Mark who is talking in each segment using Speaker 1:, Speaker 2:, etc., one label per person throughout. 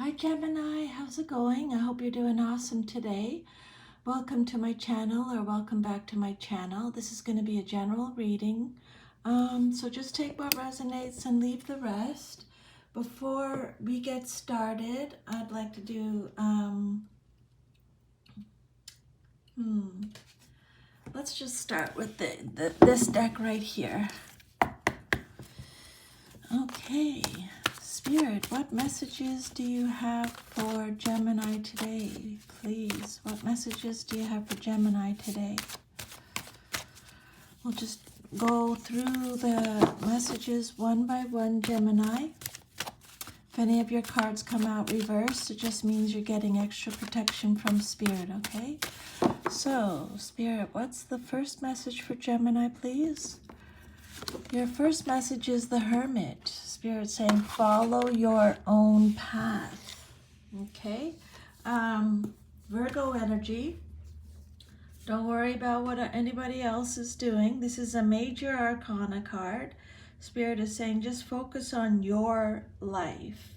Speaker 1: Hi Gemini, how's it going? I hope you're doing awesome today. Welcome to my channel, or welcome back to my channel. This is going to be a general reading. So just take what resonates and leave the rest. Before we get started, I'd like to do, let's just start with this deck right here. Okay. Spirit, what messages do you have for Gemini today? Please, what messages do you have for Gemini today? We'll just go through the messages one by one, Gemini. If any of your cards come out reversed, it just means you're getting extra protection from Spirit, okay? So, Spirit, what's the first message for Gemini, please? Your first message is the Hermit. Spirit saying, follow your own path. Okay? Virgo energy. Don't worry about what anybody else is doing. This is a major arcana card. Spirit is saying, just focus on your life.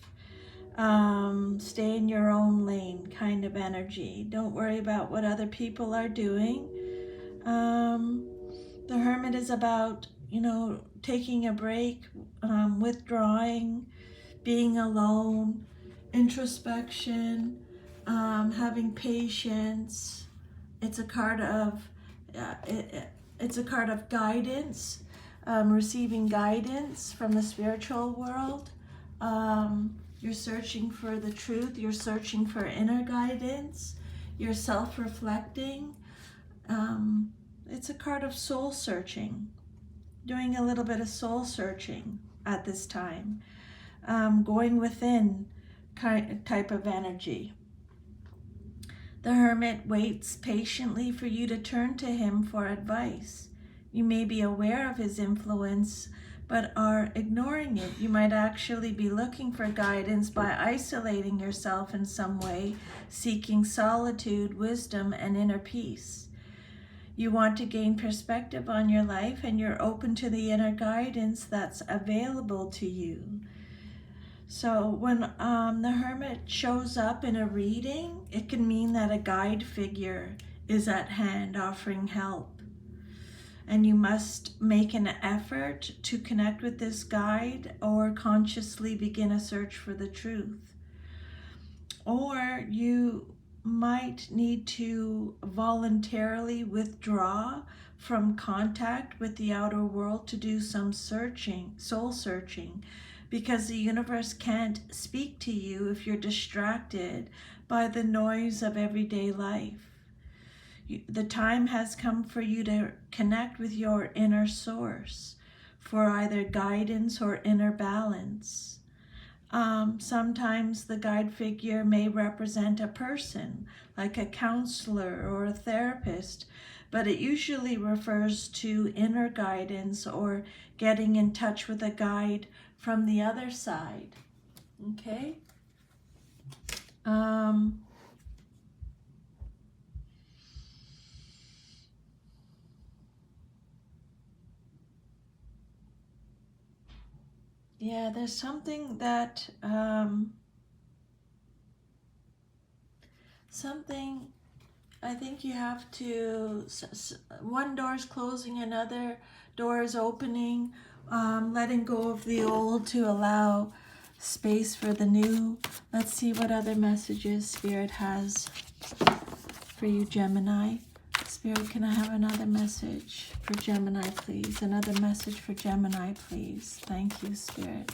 Speaker 1: Stay in your own lane kind of energy. Don't worry about what other people are doing. The Hermit is about, taking a break, withdrawing, being alone, introspection, having patience. It's a card of it's a card of guidance, receiving guidance from the spiritual world. You're searching for the truth. You're searching for inner guidance. You're self-reflecting. It's a card of soul searching, doing a little bit of soul searching at this time, going within type of energy. The Hermit waits patiently for you to turn to him for advice. You may be aware of his influence, but are ignoring it. You might actually be looking for guidance by isolating yourself in some way, seeking solitude, wisdom, and inner peace. You want to gain perspective on your life, and you're open to the inner guidance that's available to you. So when the Hermit shows up in a reading, it can mean that a guide figure is at hand offering help. And you must make an effort to connect with this guide or consciously begin a search for the truth. Or you might need to voluntarily withdraw from contact with the outer world to do some searching, soul searching, because the universe can't speak to you if you're distracted by the noise of everyday life. The time has come for you to connect with your inner source for either guidance or inner balance. Sometimes the guide figure may represent a person, like a counselor or a therapist, but it usually refers to inner guidance or getting in touch with a guide from the other side. Okay? Yeah, there's something that, I think you have to, one door's closing, another door is opening, letting go of the old to allow space for the new. Let's see what other messages Spirit has for you, Gemini. Spirit, can I have another message for Gemini, please? Another message for Gemini, please. Thank you, Spirit.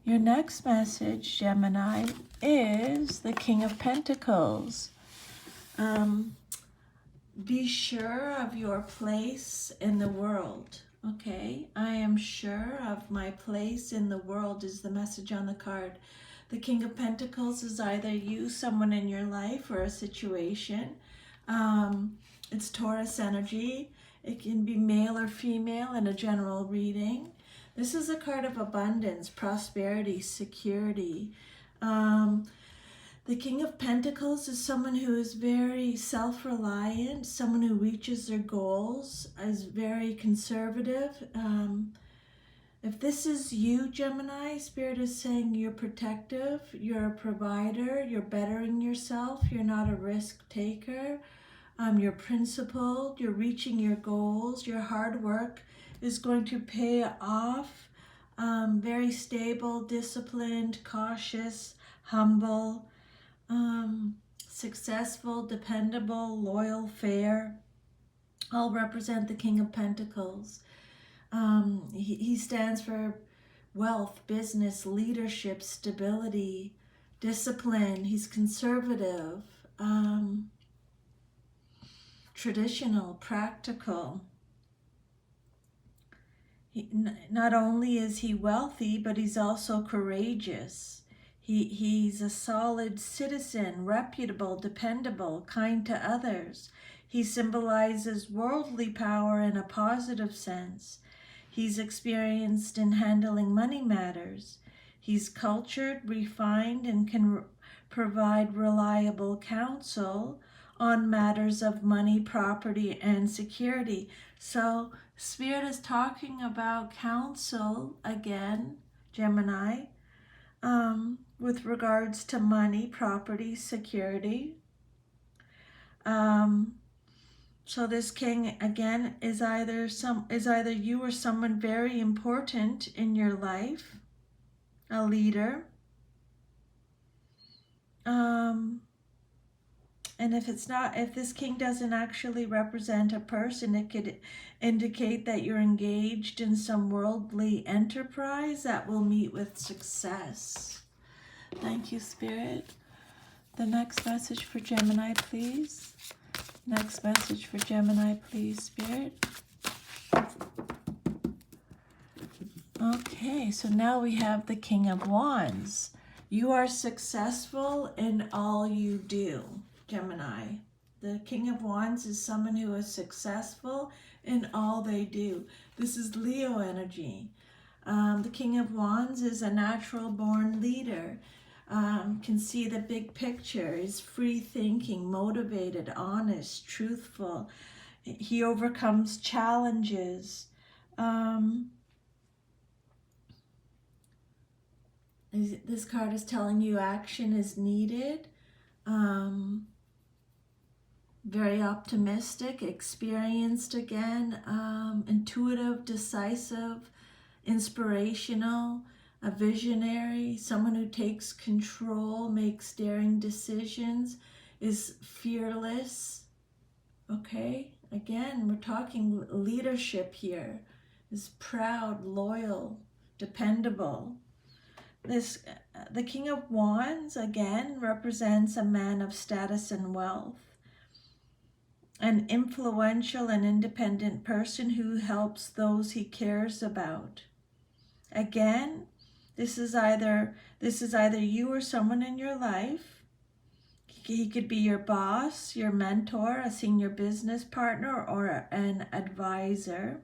Speaker 1: Your next message, Gemini, is the King of Pentacles. Be sure of your place in the world. Okay, I am sure of my place in the world is the message on the card. The King of Pentacles is either you, someone in your life, or a situation. It's Taurus energy. It can be male or female in a general reading. This is a card of abundance, prosperity, security. The King of Pentacles is someone who is very self-reliant, someone who reaches their goals, is very conservative. If this is you, Gemini, Spirit is saying you're protective, you're a provider, you're bettering yourself, you're not a risk taker, you're principled, you're reaching your goals, your hard work is going to pay off. Very stable, disciplined, cautious, humble, successful, dependable, loyal, fair, all represent the King of Pentacles. He stands for wealth, business, leadership, stability, discipline. He's conservative, traditional, practical. Not only is he wealthy, but he's also courageous. He's a solid citizen, reputable, dependable, kind to others. He symbolizes worldly power in a positive sense. He's experienced in handling money matters. He's cultured, refined, and can provide reliable counsel on matters of money, property, and security. So Spirit is talking about counsel again, Gemini, with regards to money, property, security. So this king again is either you or someone very important in your life, a leader. And if this king doesn't actually represent a person, it could indicate that you're engaged in some worldly enterprise that will meet with success. Thank you, Spirit. The next message for Gemini, please. Next message for Gemini, please, Spirit. Okay, so now we have the King of Wands. You are successful in all you do, Gemini. The King of Wands is someone who is successful in all they do. This is Leo energy. The King of Wands is a natural-born leader. Can see the big picture, is free-thinking, motivated, honest, truthful. He overcomes challenges. This card is telling you action is needed. Very optimistic, experienced again, intuitive, decisive, inspirational, a visionary, someone who takes control, makes daring decisions, is fearless. Okay, again, we're talking leadership here, is proud, loyal, dependable. The King of Wands, again, represents a man of status and wealth. An influential and independent person who helps those he cares about. Again, this is either you or someone in your life. He could be your boss, your mentor, a senior business partner, or an advisor.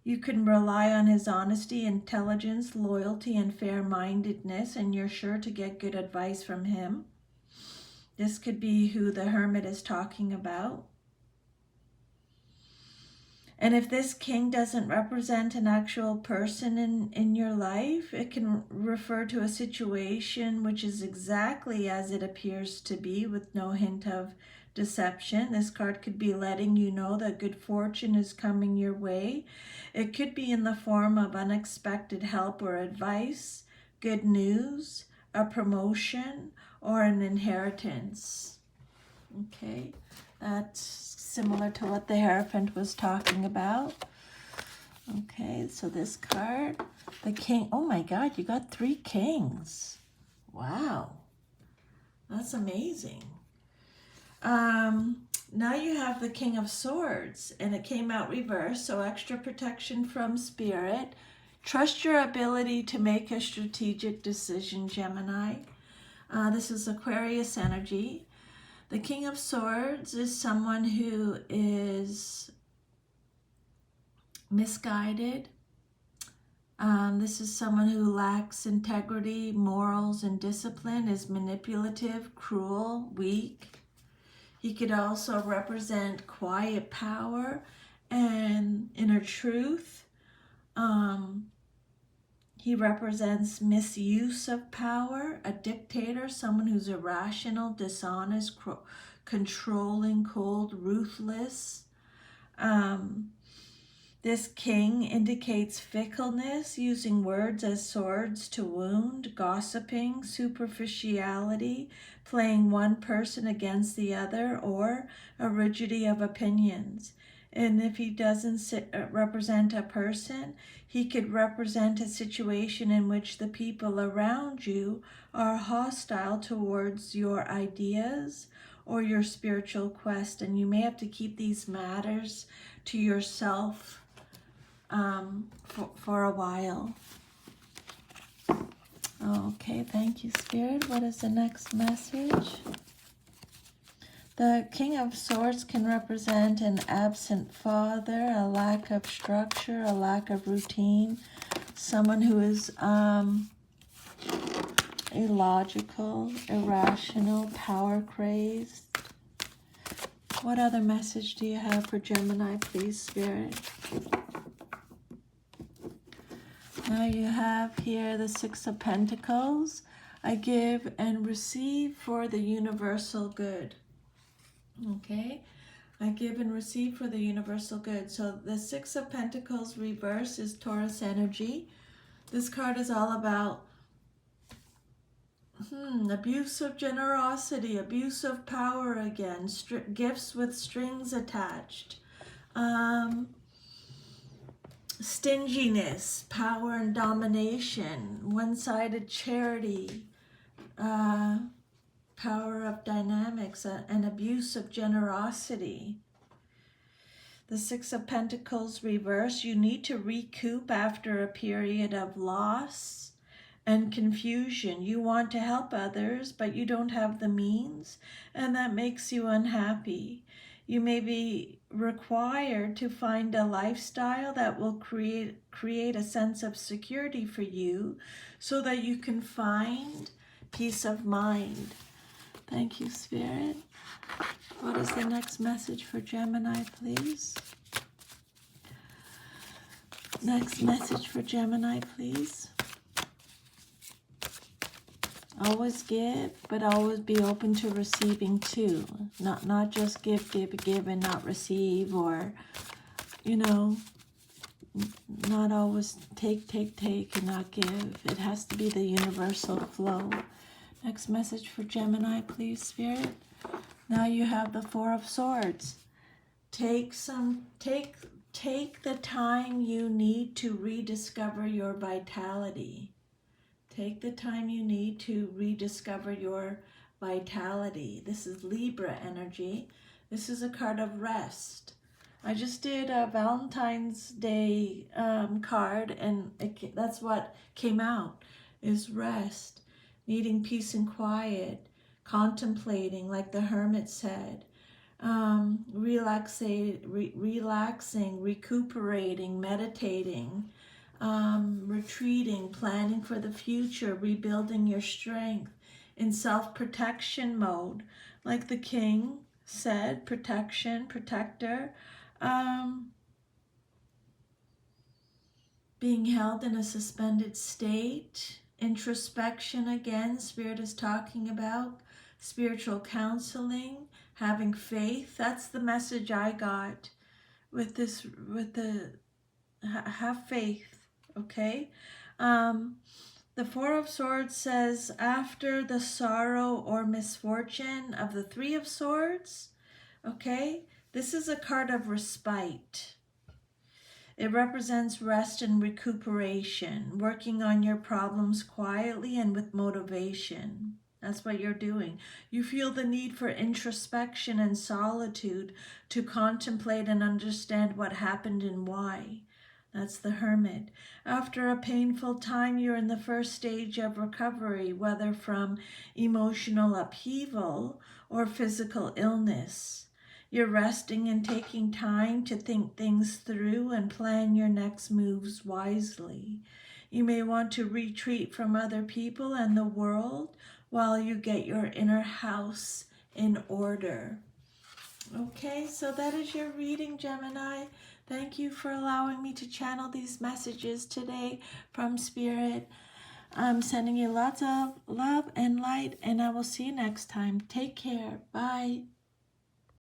Speaker 1: You can rely on his honesty, intelligence, loyalty, and fair-mindedness, and you're sure to get good advice from him. This could be who the Hermit is talking about. And if this king doesn't represent an actual person in your life, it can refer to a situation which is exactly as it appears to be, with no hint of deception. This card could be letting you know that good fortune is coming your way. It could be in the form of unexpected help or advice, good news, a promotion, or an inheritance. Okay, that's similar to what the Hierophant was talking about. Okay, so this card, the king. Oh my God, you got 3 kings. Wow, that's amazing. Now you have the King of Swords, and it came out reversed, so extra protection from Spirit. Trust your ability to make a strategic decision, Gemini. This is Aquarius energy. The King of Swords is someone who is misguided. This is someone who lacks integrity, morals, and discipline, is manipulative, cruel, weak. He could also represent quiet power and inner truth. He represents misuse of power, a dictator, someone who's irrational, dishonest, controlling, cold, ruthless. This king indicates fickleness, using words as swords to wound, gossiping, superficiality, playing one person against the other, or a rigidity of opinions. And if he doesn't represent a person, he could represent a situation in which the people around you are hostile towards your ideas or your spiritual quest. And you may have to keep these matters to yourself for a while. Okay, thank you, Spirit. What is the next message? The King of Swords can represent an absent father, a lack of structure, a lack of routine, someone who is illogical, irrational, power crazed. What other message do you have for Gemini, please, Spirit? Now you have here the Six of Pentacles. I give and receive for the universal good. Okay, I give and receive for the universal good. So the Six of Pentacles reverse is Taurus energy. This card is all about abuse of generosity, abuse of power again, gifts with strings attached. Stinginess, power and domination, one-sided charity, power of dynamics, and abuse of generosity. The Six of Pentacles reverse, you need to recoup after a period of loss and confusion. You want to help others, but you don't have the means, and that makes you unhappy. You may be required to find a lifestyle that will create a sense of security for you so that you can find peace of mind. Thank you, Spirit. What is the next message for Gemini, please? Next message for Gemini, please. Always give, but always be open to receiving too. Not just give, and not receive, or, not always take, and not give. It has to be the universal flow. Next message for Gemini, please, Spirit. Now you have the Four of Swords. Take the time you need to rediscover your vitality. Take the time you need to rediscover your vitality. This is Libra energy. This is a card of rest. I just did a Valentine's Day card, and that's what came out, is rest, needing peace and quiet, contemplating, like the Hermit said, relaxing, recuperating, meditating, retreating, planning for the future, rebuilding your strength, in self-protection mode, like the King said, protection, protector, being held in a suspended state, introspection again. Spirit is talking about spiritual counseling, having faith. That's the message I got with this, have faith. Okay, the Four of Swords says, after the sorrow or misfortune of the Three of Swords, okay, this is a card of respite. It represents rest and recuperation, working on your problems quietly and with motivation. That's what you're doing. You feel the need for introspection and solitude to contemplate and understand what happened and why. That's the Hermit. After a painful time, you're in the first stage of recovery, whether from emotional upheaval or physical illness. You're resting and taking time to think things through and plan your next moves wisely. You may want to retreat from other people and the world while you get your inner house in order. Okay, so that is your reading, Gemini. Thank you for allowing me to channel these messages today from Spirit. I'm sending you lots of love and light, and I will see you next time. Take care. Bye.